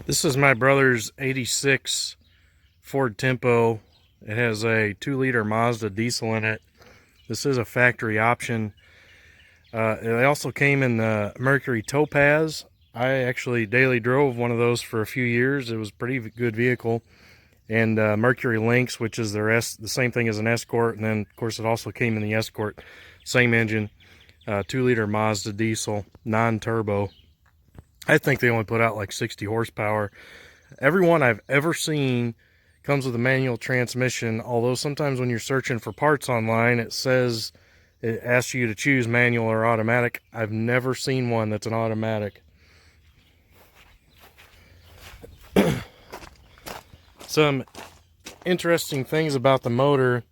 This is my brother's 86 Ford Tempo. It has a 2-liter Mazda diesel in it. This is a factory option. It also came in the Mercury Topaz. I actually daily drove one of those for a few years. It was a pretty good vehicle. And Mercury Lynx, which is the same thing as an Escort. And then, of course, it also came in the Escort. Same engine, 2-liter Mazda diesel, non-turbo. I think they only put out like 60 horsepower. Every one I've ever seen comes with a manual transmission, although sometimes when you're searching for parts online, it asks you to choose manual or automatic. I've never seen one that's an automatic. Some interesting things about the motor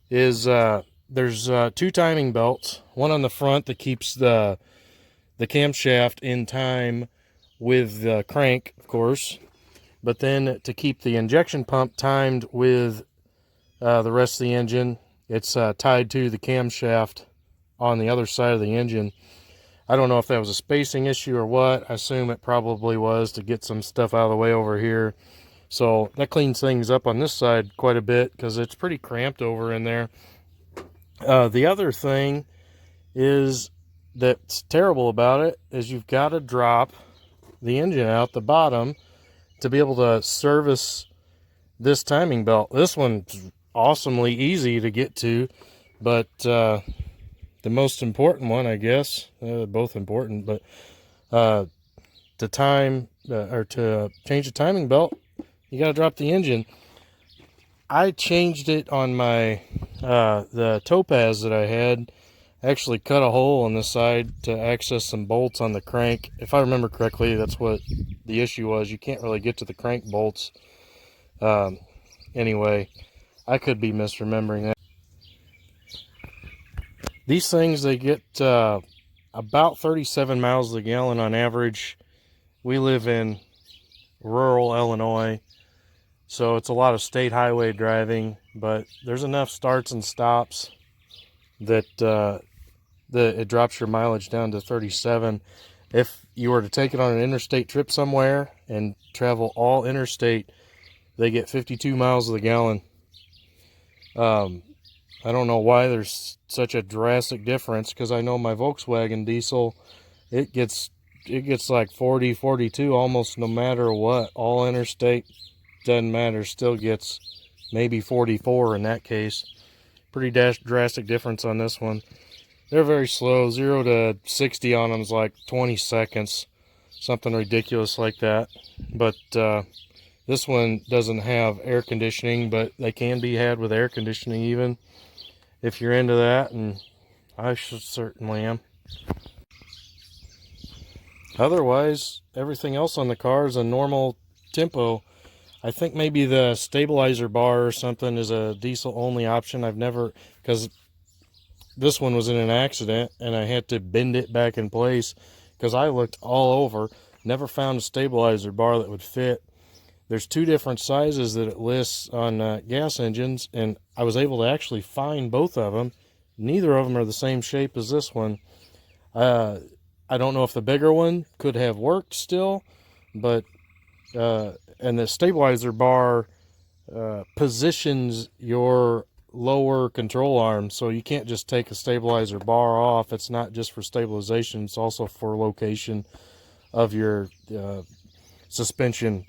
is there's 2 timing belts, one on the front that keeps the camshaft in time with the crank, of course, but then to keep the injection pump timed with the rest of the engine, it's tied to the camshaft on the other side of the engine. I don't know if that was a spacing issue or what. I assume it probably was to get some stuff out of the way over here. So that cleans things up on this side quite a bit because it's pretty cramped over in there. The other thing is that's terrible about it is you've got to drop the engine out the bottom to be able to service this timing belt. This one's awesomely easy to get to, but the most important one, I guess, both important, but to change the timing belt, you got to drop the engine. I changed it on my the Topaz that I had. Actually cut a hole on the side to access some bolts on the crank. If I remember correctly, that's what the issue was. You can't really get to the crank bolts. Anyway, I could be misremembering that. These things, they get about 37 miles a gallon on average. We live in rural Illinois, so it's a lot of state highway driving, but there's enough starts and stops that it drops your mileage down to 37. If you were to take it on an interstate trip somewhere and travel all interstate, they get 52 miles a gallon. I don't know why there's such a drastic difference, because I know my Volkswagen diesel, it gets like 40, 42 almost no matter what. All interstate, doesn't matter, still gets maybe 44 in that case. Pretty drastic difference on this one. They're very slow. 0 to 60 on them is like 20 seconds. Something ridiculous like that. But this one doesn't have air conditioning, but they can be had with air conditioning even, if you're into that, and I certainly am. Otherwise, everything else on the car is a normal tempo. I think maybe the stabilizer bar or something is a diesel only option. I've never, because this one was in an accident and I had to bend it back in place because I looked all over, never found a stabilizer bar that would fit. There's 2 different sizes that it lists on gas engines, and I was able to actually find both of them. Neither of them are the same shape as this one. I don't know if the bigger one could have worked still, but and the stabilizer bar positions your lower control arm, so you can't just take a stabilizer bar off. It's not just for stabilization, it's also for location of your suspension,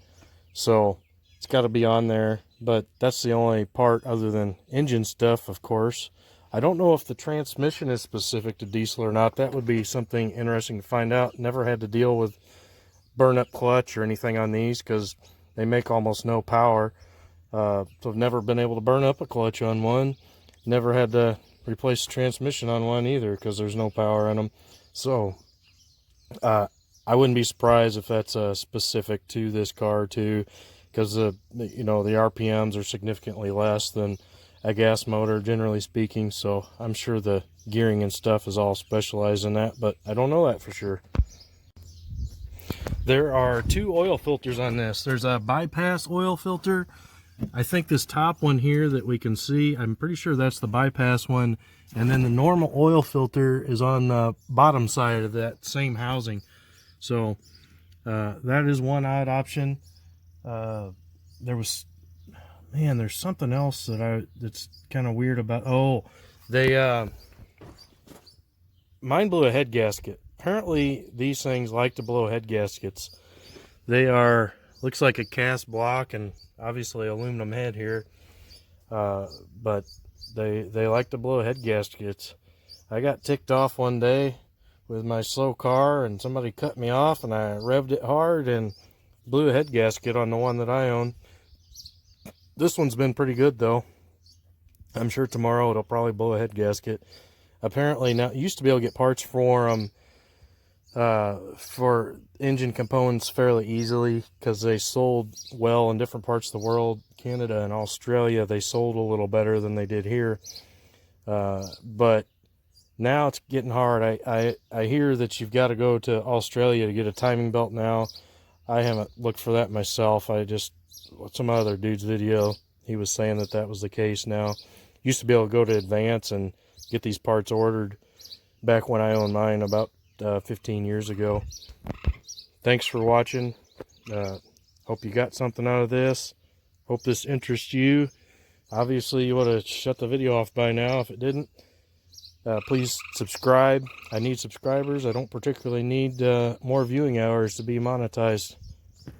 so it's got to be on there. But that's the only part other than engine stuff, of course. I don't know if the transmission is specific to diesel or not. That would be something interesting to find out. Never had to deal with burn up clutch or anything on these because they make almost no power. So I've never been able to burn up a clutch on one. Never had to replace the transmission on one either because there's no power in them. So I wouldn't be surprised if that's specific to this car too, because the RPMs are significantly less than a gas motor, generally speaking. So I'm sure the gearing and stuff is all specialized in that, but I don't know that for sure. There are 2 oil filters on this. There's a bypass oil filter. I think this top one here that we can see, I'm pretty sure that's the bypass one. And then the normal oil filter is on the bottom side of that same housing. So That is one odd option. There was, man, there's something else that's kind of weird about. Oh, they mine blew a head gasket. Apparently, these things like to blow head gaskets. They are, looks like a cast block and obviously aluminum head here, but they like to blow head gaskets. I got ticked off one day with my slow car, and somebody cut me off, and I revved it hard and blew a head gasket on the one that I own. This one's been pretty good though. I'm sure tomorrow it'll probably blow a head gasket. Apparently now, you used to be able to get parts for them, for engine components fairly easily because they sold well in different parts of the world. Canada and Australia, they sold a little better than they did here. But now it's getting hard. I hear that you've got to go to Australia to get a timing belt now. I haven't looked for that myself. I just, some other dude's video, he was saying that that was the case now. Used to be able to go to Advance and get these parts ordered back when I owned mine about 15 years ago. Thanks for watching. Hope you got something out of this. Hope this interests you. Obviously you would have shut the video off by now if it didn't. Please subscribe. I need subscribers. I don't particularly need more viewing hours to be monetized.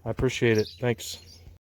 I appreciate it. Thanks.